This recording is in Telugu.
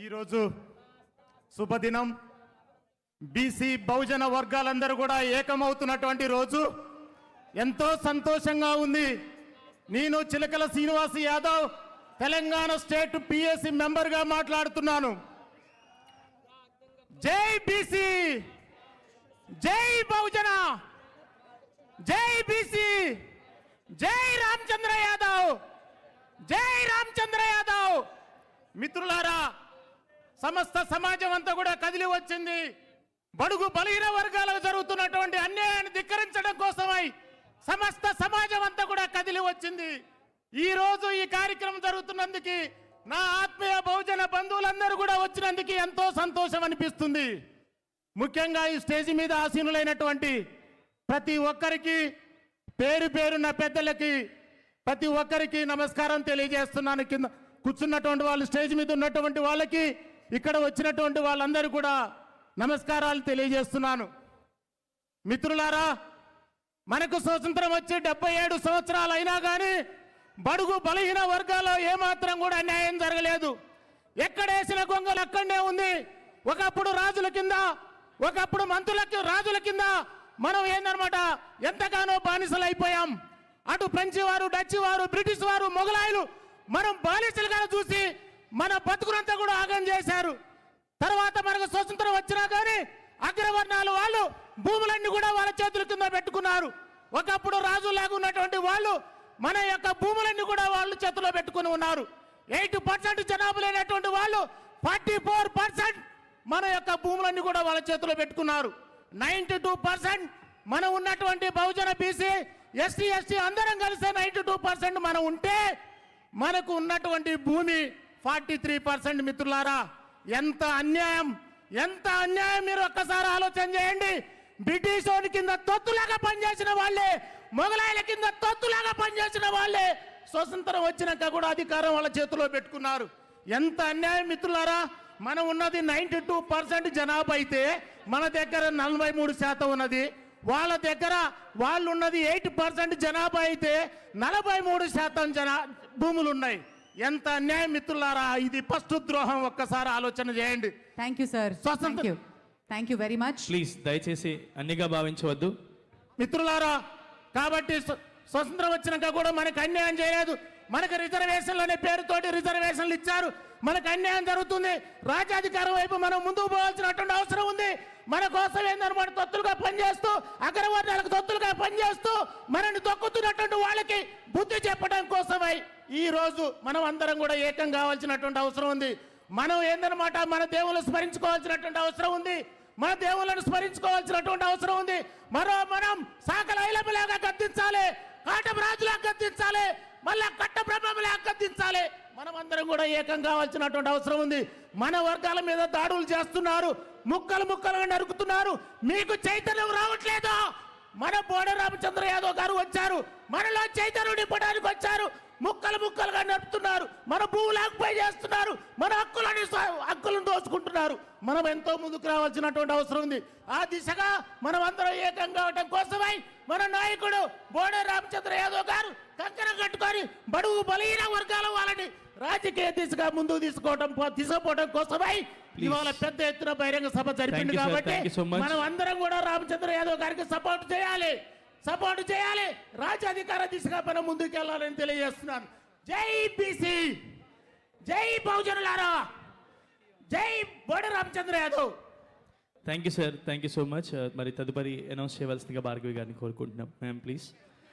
ఈరోజు శుభదినం. బీసీ బహుజన వర్గాలందరూ కూడా ఏకమవుతున్నటువంటి రోజు. ఎంతో సంతోషంగా ఉంది. నేను చిలకల శ్రీనివాస్ యాదవ్ తెలంగాణ స్టేట్ పిఎస్సి మెంబర్గా మాట్లాడుతున్నాను. జై బీసీ, జై బహుజన, జై బీసీ, జై రామచంద్ర యాదవ్, జై రామచంద్ర యాదవ్. మిత్రులారా, సమస్త సమాజం అంతా కూడా కదిలి వచ్చింది. బడుగు బలహీన వర్గాలకు జరుగుతున్నటువంటి అన్యాయాన్ని ధిక్కరించడం కోసమై సమస్త సమాజం అంతా కూడా కదిలి వచ్చింది. ఈ రోజు ఈ కార్యక్రమం జరుగుతున్నందుకు నా ఆత్మీయ బహుజన బంధువులందరూ కూడా వచ్చినందుకు ఎంతో సంతోషం అనిపిస్తుంది. ముఖ్యంగా ఈ స్టేజి మీద ఆసీనులైనటువంటి ప్రతి ఒక్కరికి పేరు పేరున్న పెద్దలకి ప్రతి ఒక్కరికి నమస్కారం తెలియజేస్తున్నాను. కింద కూర్చున్నటువంటి వాళ్ళు, స్టేజ్ మీద ఉన్నటువంటి వాళ్ళకి, ఇక్కడ వచ్చినటువంటి వాళ్ళందరూ కూడా నమస్కారాలు తెలియజేస్తున్నాను. మిత్రులారా, మనకు స్వతంత్రం వచ్చి 77 సంవత్సరాలు అయినా కానీ బడుగు బలహీన వర్గాల్లో ఏమాత్రం కూడా అన్యాయం జరగలేదు. ఎక్కడేసిన గొంగలు అక్కడనే ఉంది. ఒకప్పుడు రాజుల కింద, ఒకప్పుడు మంత్రులకి రాజుల కింద మనం ఏందనమాట ఎంతగానో బానిసలు అయిపోయాం. అటు ఫ్రెంచి వారు, డచ్ వారు, బ్రిటిష్ వారు, మొఘలాయులు మనం బానిసలుగా చూసి మన బతుకునంతా కూడా ఆగం చేశారు. తర్వాత మనకు స్వతంత్రం వచ్చినా కానీ అగ్రవర్ణాలు వాళ్ళు భూములన్నీ కూడా వాళ్ళ చేతుల కింద పెట్టుకున్నారు. ఒకప్పుడు రాజులాగా ఉన్నటువంటి వాళ్ళు మన యొక్క భూములన్నీ కూడా వాళ్ళు చేతిలో పెట్టుకుని ఉన్నారు. 8% జనాభా లేనటువంటి వాళ్ళు 44% మన యొక్క భూములన్నీ కూడా వాళ్ళ చేతిలో పెట్టుకున్నారు. 92% మనం ఉన్నటువంటి బహుజన బీసీ ఎస్టీ ఎస్టీ అందరం కలిసి 92% మనం ఉంటే మనకు ఉన్నటువంటి భూమి 43%. మిత్రులారా, ఎంత అన్యాయం, ఎంత అన్యాయం! మీరు ఒక్కసారి ఆలోచన చేయండి. బ్రిటిష్ వాడి కింద తొత్తులాగా పనిచేసిన వాళ్ళే, మొఘలాయుల కింద తొత్తులాగా పనిచేసిన వాళ్ళే స్వతంత్రం వచ్చినాక కూడా అధికారం వాళ్ళ చేతిలో పెట్టుకున్నారు. ఎంత అన్యాయం మిత్రులారా! మనం ఉన్నది 92% జనాభా అయితే మన దగ్గర 43% ఉన్నది. వాళ్ళ దగ్గర వాళ్ళు ఉన్నది 8% జనాభా అయితే 43% భూములు ఉన్నాయి. ఎంత అన్యాయం మిత్రులారా! ఇది ఫస్ట్ ద్రోహం. ఒక్కసారి ఆలోచన చేయండి. Thank you sir. Thank you very much. Please దయచేసి అన్నిగా భావించవద్దు మిత్రులారా. కాబట్టి స్వతంత్రం వచ్చినాక కూడా మనకు అన్యాయం చేయలేదు. మనకు రిజర్వేషన్లు అనే పేరుతోటి రిజర్వేషన్లు ఇచ్చారు. మనకు అన్యాయం జరుగుతుంది. రాజ్యాధికారం వైపు మనం ముందుకు పోవాల్సినటువంటి అవసరం ఉంది. మన కోసం ఏందన్నమాట తొత్తులుగా పనిచేస్తూ, అగ్రవర్ణాలకు తొత్తులుగా పనిచేస్తూ మనల్ని తొక్కుతున్నటువంటి వాళ్ళకి బుద్ధి చెప్పడం కోసమై ఈ రోజు మనం అందరం కూడా ఏకం కావాల్సినటువంటి అవసరం ఉంది. మనం ఏందన్నమాట మన దేవుళ్ళు స్మరించుకోవాల్సినటువంటి అవసరం ఉంది. మన దేవుళ్ళను స్మరించుకోవాల్సినటువంటి అవసరం ఉంది. మనం సాకల ఐలములాగా గద్దించాలి, కాటం రాజులాగా గద్దించాలి, మళ్ళా కట్ట బ్రహ్మలాగా గద్దించాలి. మనం అందరం కూడా ఏకం కావాల్సినటువంటి అవసరం ఉంది. మన వర్గాల మీద దాడులు చేస్తున్నారు, ముక్కలు ముక్కలుగా నరుకుతున్నారు. మీకు చైతన్యం రావట్లేదు. మన బోడ రామచంద్ర యాదవ్ గారు వచ్చారు, మనలో చైతన్యం నింపడానికి వచ్చారు. ముక్కలు ముక్కలుగా నడుపుతున్నారు, మన భూములాపై చేస్తున్నారు, మన హక్కులను దోచుకుంటున్నారు. మనం ఎంతో ముందుకు రావాల్సినటువంటి అవసరం ఉంది. ఆ దిశగా మనం అందరం ఏకం కావడం కోసమై మన నాయకుడు బోడే రామచంద్ర యాదవ్ గారు కంకణం కట్టుకొని బడుగు బలహీన వర్గాల వాళ్ళని రాజకీయ దిశగా ముందుకు తీసుకుపోవడం కోసమై ఇవాళ పెద్ద ఎత్తున బహిరంగ సభ జరిపింది. కాబట్టి మనం అందరం కూడా రామచంద్ర యాదవ్ గారికి సపోర్ట్ చేయాలి. రాజ్యాధికార దిశగా మనం ముందుకు వెళ్ళాలని తెలియజేస్తున్నాను. జై బీసీ, జై బహుజనులారా, జై Bode Ramachandra Yadav. Thank you sir, thank you so much. మరి తదుపరి అనౌన్స్ చేయవలసిందిగా భార్గవి గారిని కోరుకుంటున్నాం. Ma'am please.